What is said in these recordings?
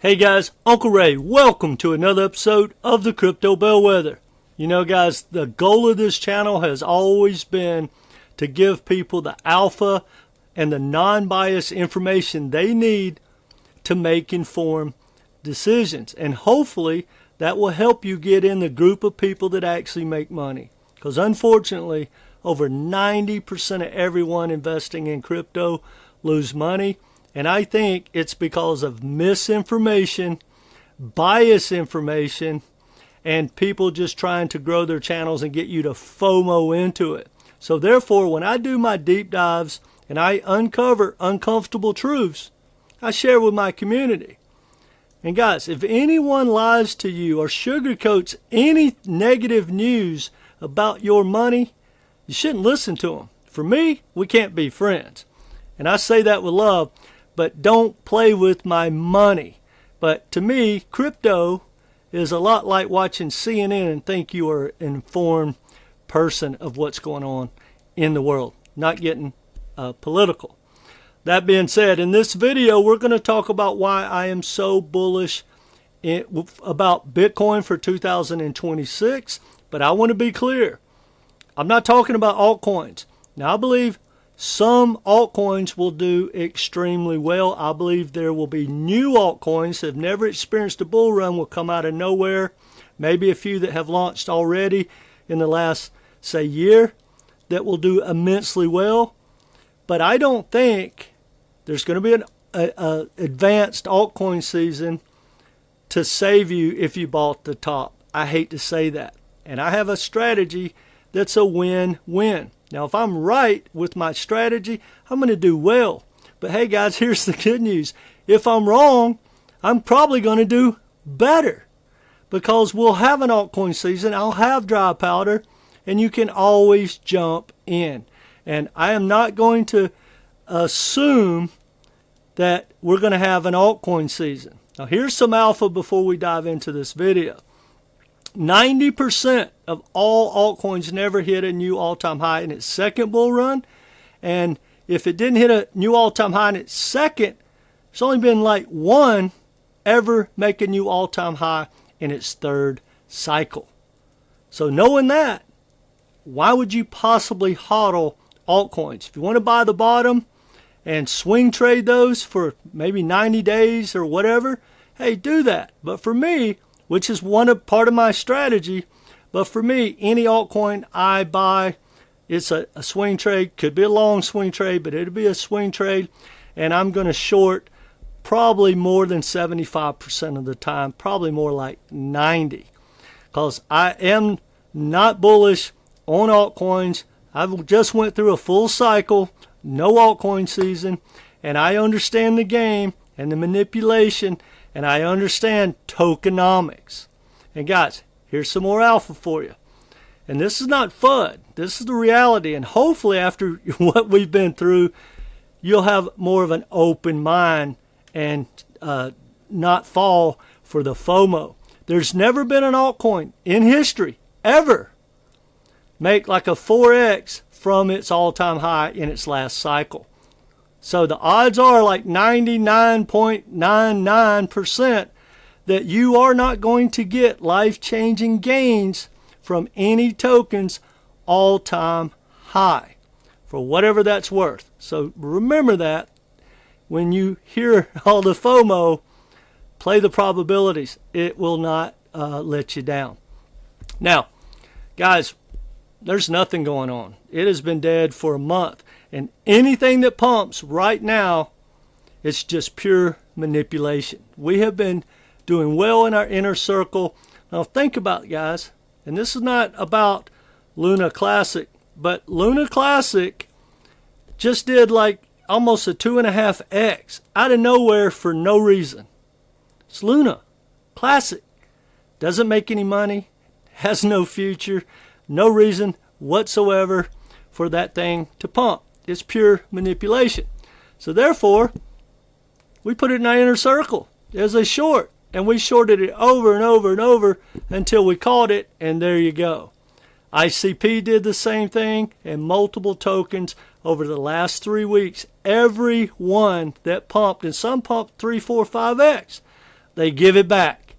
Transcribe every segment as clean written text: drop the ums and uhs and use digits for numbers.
Hey guys, Uncle Ray, welcome to another episode of the Crypto Bellwether. You know guys, the goal of this channel has always been to give people the alpha and the non-biased information they need to make informed decisions. And hopefully that will help you get in the group of people that actually make money. Because unfortunately, over 90% of everyone investing in crypto lose money. And I think it's because of misinformation, biased information, and people just trying to grow their channels and get you to FOMO into it. So therefore, when I do my deep dives and I uncover uncomfortable truths, I share with my community. And guys, if anyone lies to you or sugarcoats any negative news about your money, you shouldn't listen to them. For me, we can't be friends. And I say that with love. But don't play with my money. But to me, crypto is a lot like watching CNN and think you are an informed person of what's going on in the world. Not getting political. That being said, in this video, we're going to talk about why I am so bullish about Bitcoin for 2026. But I want to be clear. I'm not talking about altcoins. Now, I believe some altcoins will do extremely well. I believe there will be new altcoins that have never experienced a bull run will come out of nowhere. Maybe a few that have launched already in the last, say, year that will do immensely well. But I don't think there's going to be an advanced altcoin season to save you if you bought the top. I hate to say that. And I have a strategy that's a win-win. Now, if I'm right with my strategy, I'm going to do well. But hey, guys, here's the good news. If I'm wrong, I'm probably going to do better because we'll have an altcoin season. I'll have dry powder, and you can always jump in. And I am not going to assume that we're going to have an altcoin season. Now, here's some alpha before we dive into this video. 90% of all altcoins never hit a new all-time high in its second bull run. And if it didn't hit a new all-time high in its second, there's only been like one ever make a new all-time high in its third cycle. So knowing that, why would you possibly hodl altcoins? If you want to buy the bottom and swing trade those for maybe 90 days or whatever, hey, do that. But for me, which is part of my strategy. But for me, any altcoin I buy, it's a swing trade. Could be a long swing trade, but it'll be a swing trade. And I'm going to short probably more than 75% of the time, probably more like 90. Because I am not bullish on altcoins. I've just went through a full cycle, no altcoin season, and I understand the game and the manipulation. And I understand tokenomics. And guys, here's some more alpha for you. And this is not FUD. This is the reality. And hopefully after what we've been through, you'll have more of an open mind and not fall for the FOMO. There's never been an altcoin in history ever make like a 4x from its all-time high in its last cycle. So the odds are like 99.99% that you are not going to get life-changing gains from any token's all-time high, for whatever that's worth. So remember that when you hear all the FOMO, play the probabilities. It will not let you down. Now, guys, there's nothing going on. It has been dead for a month. And anything that pumps right now, it's just pure manipulation. We have been doing well in our inner circle. Now think about it, guys. And this is not about Luna Classic, but Luna Classic just did like almost a 2.5x out of nowhere for no reason. It's Luna Classic. Doesn't make any money, has no future, no reason whatsoever for that thing to pump. It's pure manipulation. So therefore, we put it in our inner circle as a short. And we shorted it over and over and over until we caught it. And there you go. ICP did the same thing. And multiple tokens over the last 3 weeks. Every one that pumped. And some pumped 3, 4, 5x. they give it back,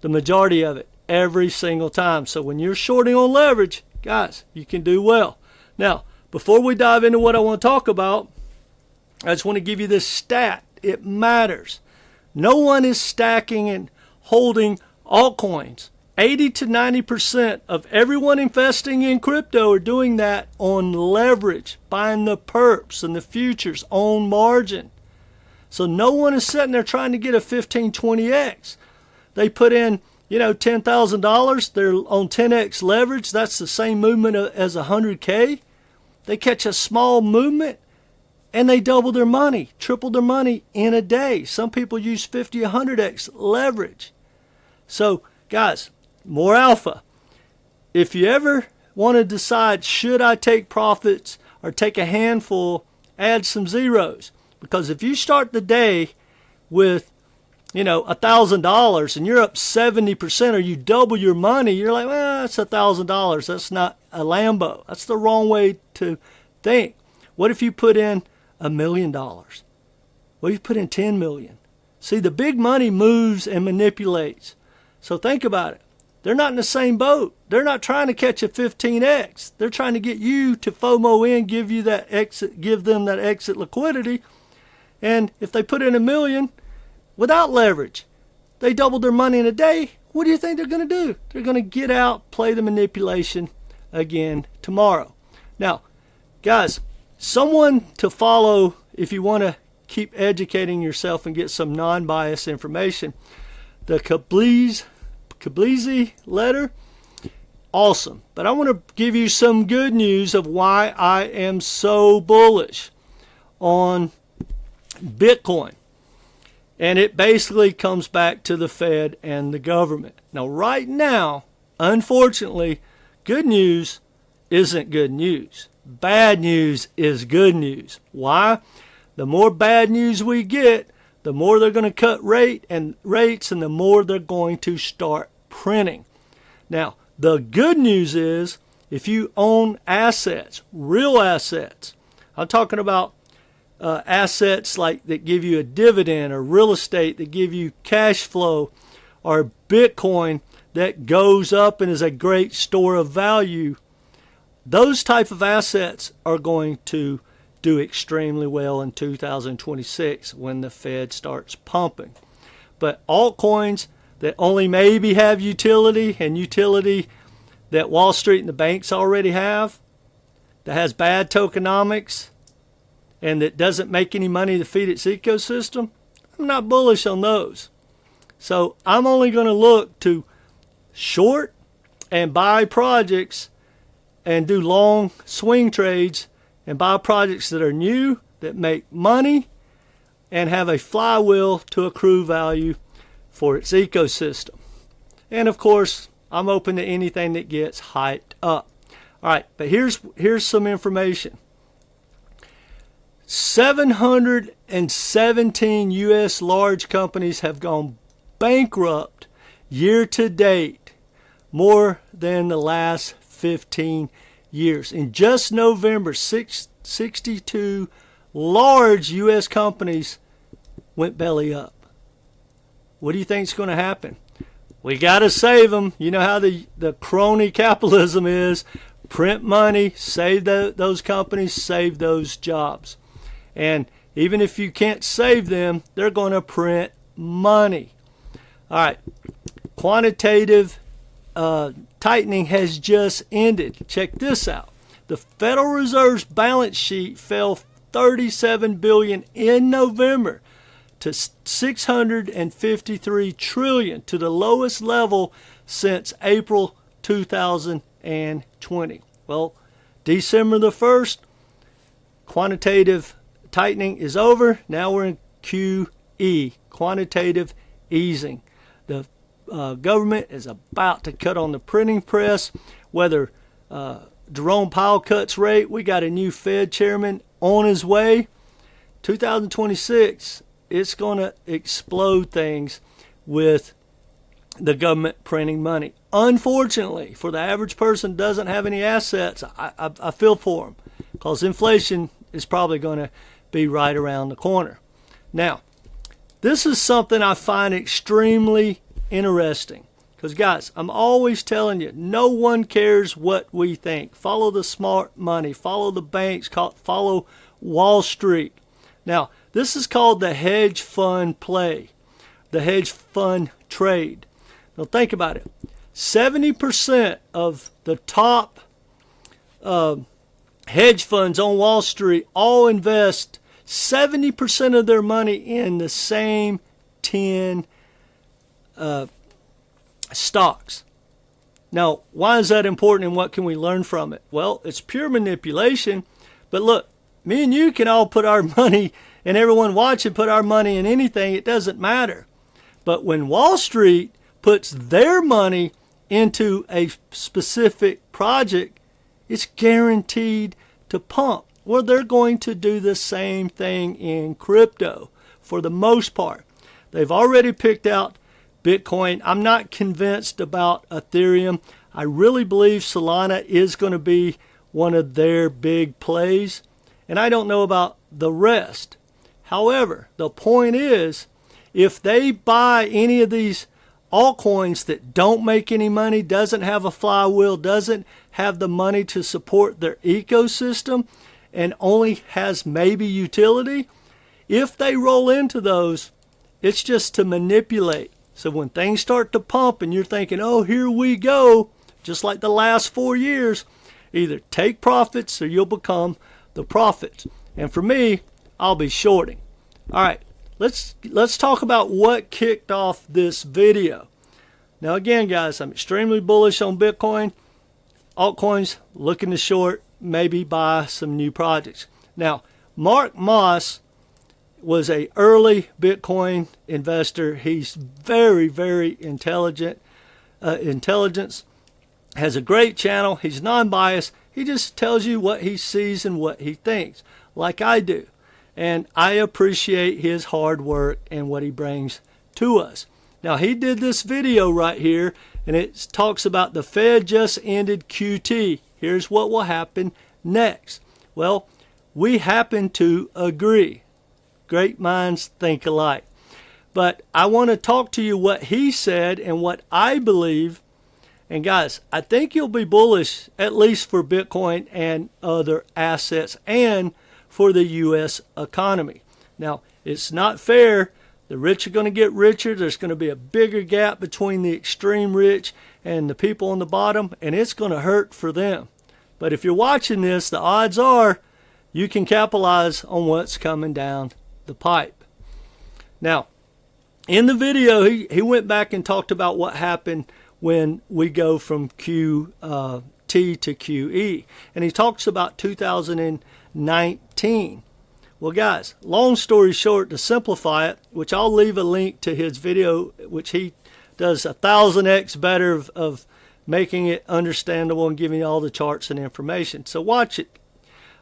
the majority of it, every single time. So when you're shorting on leverage, guys, you can do well. Now, before we dive into what I want to talk about, I just want to give you this stat. It matters. No one is stacking and holding altcoins. 80 to 90% of everyone investing in crypto are doing that on leverage, buying the perps and the futures on margin. So no one is sitting there trying to get a 15, 20x. They put in, $10,000. They're on 10x leverage. That's the same movement as 100K. They catch a small movement and they double their money, triple their money in a day. Some people use 50, 100x leverage. So, guys, more alpha. If you ever want to decide, should I take profits or take a handful, add some zeros. Because if you start the day with, $1,000 and you're up 70% or you double your money, you're like, well, that's $1,000. That's not a Lambo. That's the wrong way to think. What if you put in $1 million? What if you put in 10 million? See, the big money moves and manipulates. So think about it. They're not in the same boat. They're not trying to catch a 15x. They're trying to get you to FOMO in, give them that exit liquidity. And if they put in $1 million without leverage, they doubled their money in a day. What do you think they're going to do? They're going to get out, play the manipulation again tomorrow. Now, guys, someone to follow if you want to keep educating yourself and get some non-biased information. The Kableezy letter, awesome. But I want to give you some good news of why I am so bullish on Bitcoin. And it basically comes back to the Fed and the government. Now, right now, unfortunately, good news isn't good news. Bad news is good news. Why? The more bad news we get, the more they're going to cut rates and the more they're going to start printing. Now, the good news is if you own assets, real assets, I'm talking about assets like that give you a dividend, or real estate that give you cash flow, or Bitcoin that goes up and is a great store of value, those type of assets are going to do extremely well in 2026 when the Fed starts pumping. But altcoins that only maybe have utility, and utility that Wall Street and the banks already have, that has bad tokenomics, and that doesn't make any money to feed its ecosystem, I'm not bullish on those. So I'm only going to look to short and buy projects and do long swing trades and buy projects that are new, that make money, and have a flywheel to accrue value for its ecosystem. And of course, I'm open to anything that gets hyped up. All right, but here's some information. 717 U.S. large companies have gone bankrupt year to date, more than the last 15 years. In just November, 62 large U.S. companies went belly up. What do you think is going to happen? We got to save them. You know how the crony capitalism is. Print money, save those companies, save those jobs. And even if you can't save them, they're going to print money. All right. Quantitative tightening has just ended. Check this out. The Federal Reserve's balance sheet fell $37 billion in November to $653 trillion, to the lowest level since April 2020. Well, December the 1st, quantitative tightening is over. Now we're in QE, quantitative easing. The government is about to cut on the printing press. Whether Jerome Powell cuts rate, we got a new Fed chairman on his way. 2026, it's going to explode things with the government printing money. Unfortunately, for the average person who doesn't have any assets, I feel for them, because inflation is probably going to be right around the corner. Now, this is something I find extremely interesting. Because, guys, I'm always telling you, no one cares what we think. Follow the smart money. Follow the banks. Follow Wall Street. Now, this is called the hedge fund play, the hedge fund trade. Now, think about it. 70% of the top hedge funds on Wall Street all invest 70% of their money in the same 10 stocks. Now, why is that important and what can we learn from it? Well, it's pure manipulation. But look, me and you can all put our money, and everyone watching put our money in anything. It doesn't matter. But when Wall Street puts their money into a specific project, it's guaranteed to pump. Well, they're going to do the same thing in crypto for the most part. They've already picked out Bitcoin. I'm not convinced about Ethereum. I really believe Solana is going to be one of their big plays, and I don't know about the rest. However, the point is, if they buy any of these altcoins that don't make any money, doesn't have a flywheel, doesn't have the money to support their ecosystem, and only has maybe utility, if they roll into those, it's just to manipulate. So when things start to pump and you're thinking, oh, here we go, just like the last 4 years, either take profits or you'll become the prophets. And for me, I'll be shorting. All right, let's talk about what kicked off this video. Now again, guys, I'm extremely bullish on Bitcoin. Altcoins, looking to short, maybe buy some new projects. Now, Mark Moss was an early Bitcoin investor. He's very, very intelligent. Intelligence, has a great channel. He's non-biased. He just tells you what he sees and what he thinks, like I do. And I appreciate his hard work and what he brings to us. Now, he did this video right here, and it talks about the Fed just ended QT. Here's what will happen next. Well, we happen to agree. Great minds think alike. But I want to talk to you what he said and what I believe. And guys, I think you'll be bullish, at least for Bitcoin and other assets and for the U.S. economy. Now, it's not fair. The rich are going to get richer. There's going to be a bigger gap between the extreme rich and the people on the bottom, and it's going to hurt for them. But if you're watching this, the odds are you can capitalize on what's coming down the pipe. Now, in the video, he went back and talked about what happened when we go from QT to QE. And he talks about 2019. Well, guys, long story short, to simplify it, which I'll leave a link to his video, which he does 1,000x better of making it understandable and giving you all the charts and information. So watch it.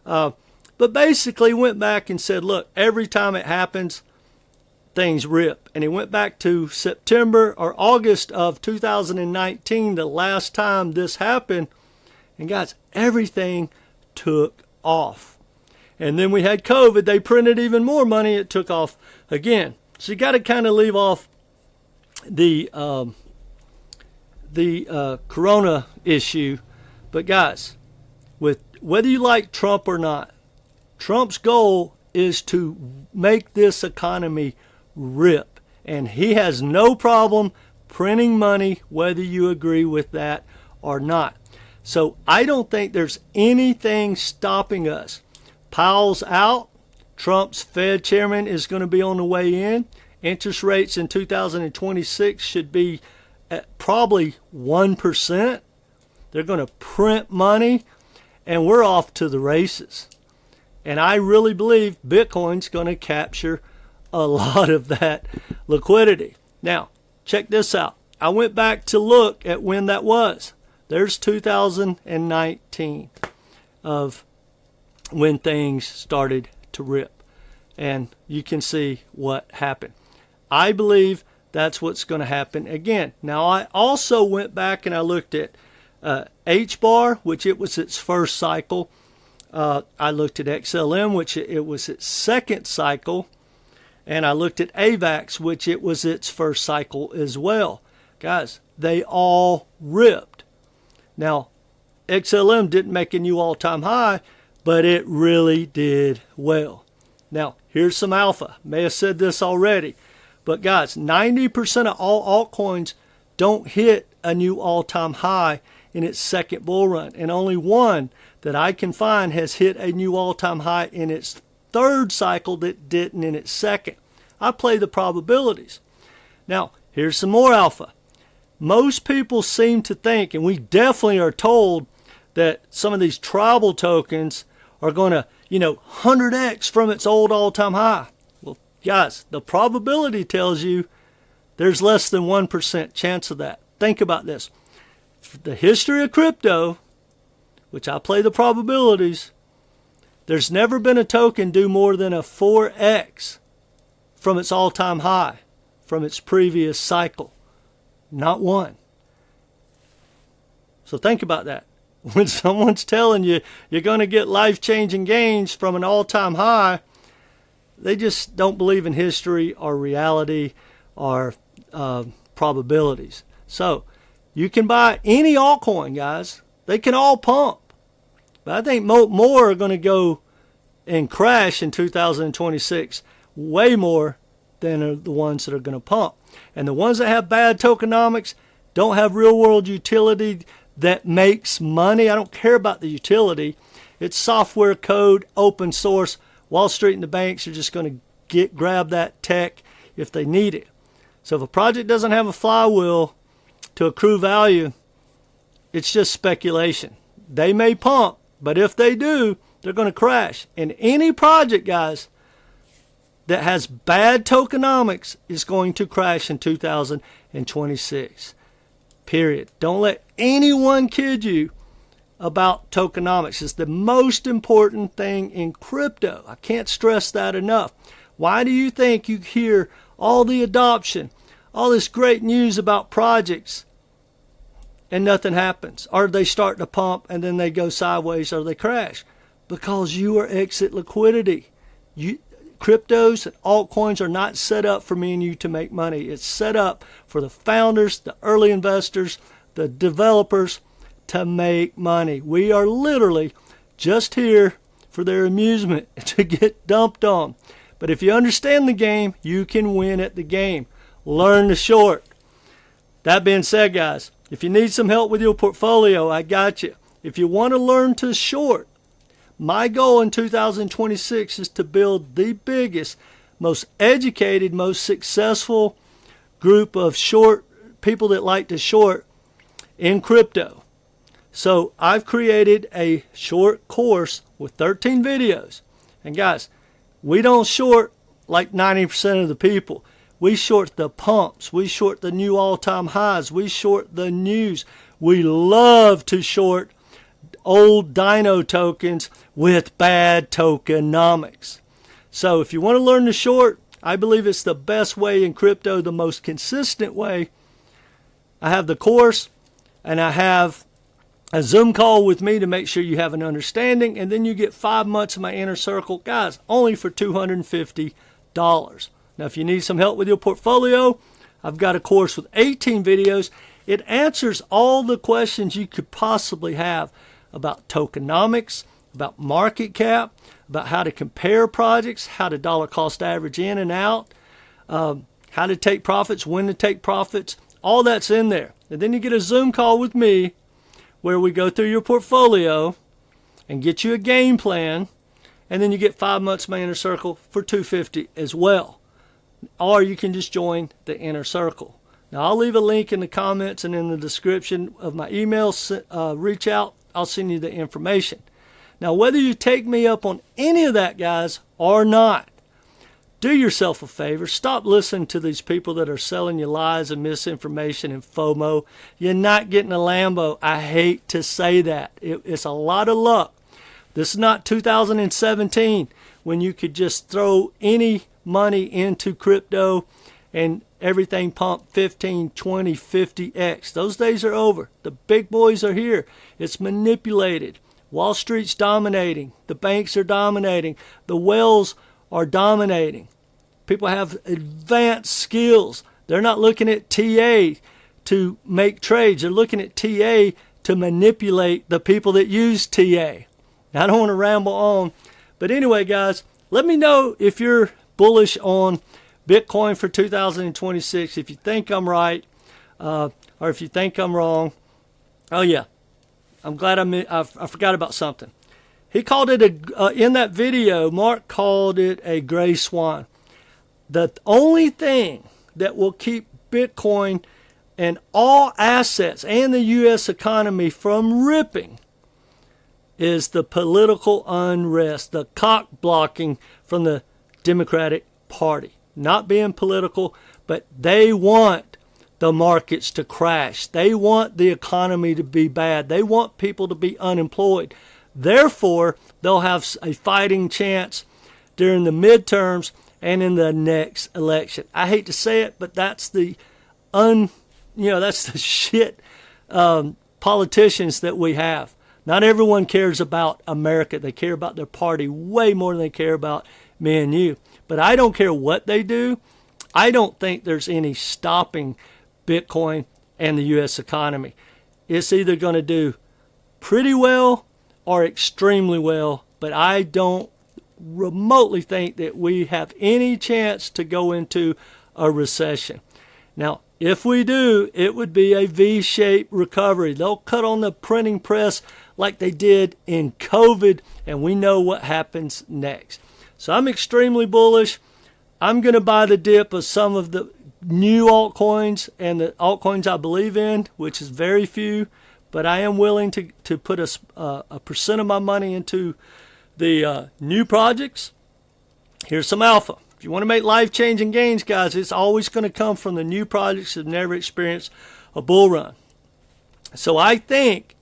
But basically went back and said, look, every time it happens, things rip. And he went back to September or August of 2019, the last time this happened. And guys, everything took off. And then we had COVID. They printed even more money. It took off again. So you got to kind of leave off the corona issue. But guys, with whether you like Trump or not, Trump's goal is to make this economy rip. And he has no problem printing money, whether you agree with that or not. So I don't think there's anything stopping us. Powell's out. Trump's Fed chairman is going to be on the way in. Interest rates in 2026 should be at probably 1%. They're going to print money, and we're off to the races. And I really believe Bitcoin's going to capture a lot of that liquidity. Now, check this out. I went back to look at when that was. There's 2019 of when things started to rip. And you can see what happened. I believe that's what's going to happen again. Now, I also went back and I looked at H-bar, which it was its first cycle. I looked at XLM, which it was its second cycle. And I looked at AVAX, which it was its first cycle as well. Guys, they all ripped. Now, XLM didn't make a new all-time high, but it really did well. Now, here's some alpha. May have said this already, but guys, 90% of all altcoins don't hit a new all-time high in its second bull run, and only one that I can find has hit a new all-time high in its third cycle that didn't in its second. I play the probabilities. Now, here's some more alpha. Most people seem to think, and we definitely are told, that some of these tribal tokens are going to, 100x from its old all-time high. Well, guys, the probability tells you there's less than 1% chance of that. Think about this. The history of crypto, which I play the probabilities, there's never been a token do more than a 4x from its all-time high, from its previous cycle. Not one. So think about that. When someone's telling you you're going to get life-changing gains from an all-time high, they just don't believe in history or reality or probabilities. So you can buy any altcoin, guys. They can all pump. But I think more are going to go and crash in 2026, way more than the ones that are going to pump. And the ones that have bad tokenomics don't have real-world utility that makes money. I don't care about the utility. It's software code, open source. Wall Street and the banks are just going to grab that tech if they need it. So if a project doesn't have a flywheel to accrue value, it's just speculation. They may pump, but if they do, they're going to crash. And any project, guys, that has bad tokenomics is going to crash in 2026. Period. Don't let anyone kid you about tokenomics. It's the most important thing in crypto. I can't stress that enough. Why do you think you hear all the adoption, all this great news about projects, and nothing happens? Or they start to pump and then they go sideways or they crash? Because you are exit liquidity. Cryptos and altcoins are not set up for me and you to make money. It's set up for the founders, the early investors, the developers to make money. We are literally just here for their amusement to get dumped on. But if you understand the game, you can win at the game. Learn to short. That being said, guys, if you need some help with your portfolio, I got you. If you want to learn to short, my goal in 2026 is to build the biggest, most educated, most successful group of people that like to short in crypto. So I've created a short course with 13 videos. And guys, we don't short like 90% of the people. We short the pumps. We short the new all-time highs. We short the news. We love to short old dino tokens with bad tokenomics. So if you want to learn to short, I believe it's the best way in crypto, the most consistent way. I have the course and I have a Zoom call with me to make sure you have an understanding, and then you get 5 months of my inner circle, guys, only for $250. Now if you need some help with your portfolio, I've got a course with 18 videos. It answers all the questions you could possibly have about tokenomics, about market cap, about how to compare projects, how to dollar cost average in and out, how to take profits, when to take profits. All that's in there. And then you get a Zoom call with me where we go through your portfolio and get you a game plan, and then you get 5 months of my inner circle for $250 as well. Or you can just join the inner circle. Now I'll leave a link in the comments and in the description of my email. Reach out. I'll send you the information. Now, whether you take me up on any of that, guys, or not, do yourself a favor. Stop listening to these people that are selling you lies and misinformation and FOMO. You're not getting a Lambo. I hate to say that. It's a lot of luck. This is not 2017 when you could just throw any money into crypto and everything pump 15, 20, 50x. Those days are over. The big boys are here. It's manipulated. Wall Street's dominating. The banks are dominating. The whales are dominating. People have advanced skills. They're not looking at TA to make trades. They're looking at TA to manipulate the people that use TA. Now, I don't want to ramble on, but anyway, guys, let me know if you're bullish on Bitcoin for 2026, if you think I'm right, or if you think I'm wrong. Oh yeah, I'm glad I forgot about something. He called it in that video, Mark called it a gray swan. The only thing that will keep Bitcoin and all assets and the U.S. economy from ripping is the political unrest, the cock blocking from the Democratic Party. Not being political, but they want the markets to crash. They want the economy to be bad. They want people to be unemployed. Therefore, they'll have a fighting chance during the midterms and in the next election. I hate to say it, but that's the that's the shit politicians that we have. Not everyone cares about America. They care about their party way more than they care about me and you. But I don't care what they do. I don't think there's any stopping Bitcoin and the U.S. economy. It's either going to do pretty well or extremely well, but I don't remotely think that we have any chance to go into a recession. Now, if we do, it would be a V-shaped recovery. They'll cut on the printing press like they did in COVID, and we know what happens next. So I'm extremely bullish. I'm going to buy the dip of some of the new altcoins and the altcoins I believe in, which is very few, but I am willing to put a percent of my money into the new projects. Here's some alpha. If you want to make life-changing gains, guys, it's always going to come from the new projects that have never experienced a bull run. So I think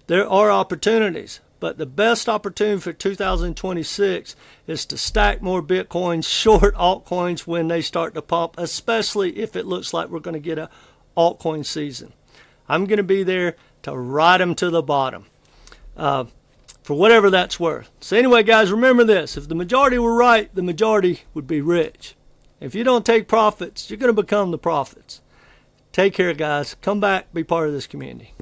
there are opportunities, but the best opportunity for 2026 is to stack more Bitcoin, short altcoins when they start to pump, especially if it looks like we're going to get a altcoin season. I'm going to be there to ride them to the bottom for whatever that's worth. So anyway, guys, remember this. If the majority were right, the majority would be rich. If you don't take profits, you're going to become the prophets. Take care, guys. Come back, be part of this community.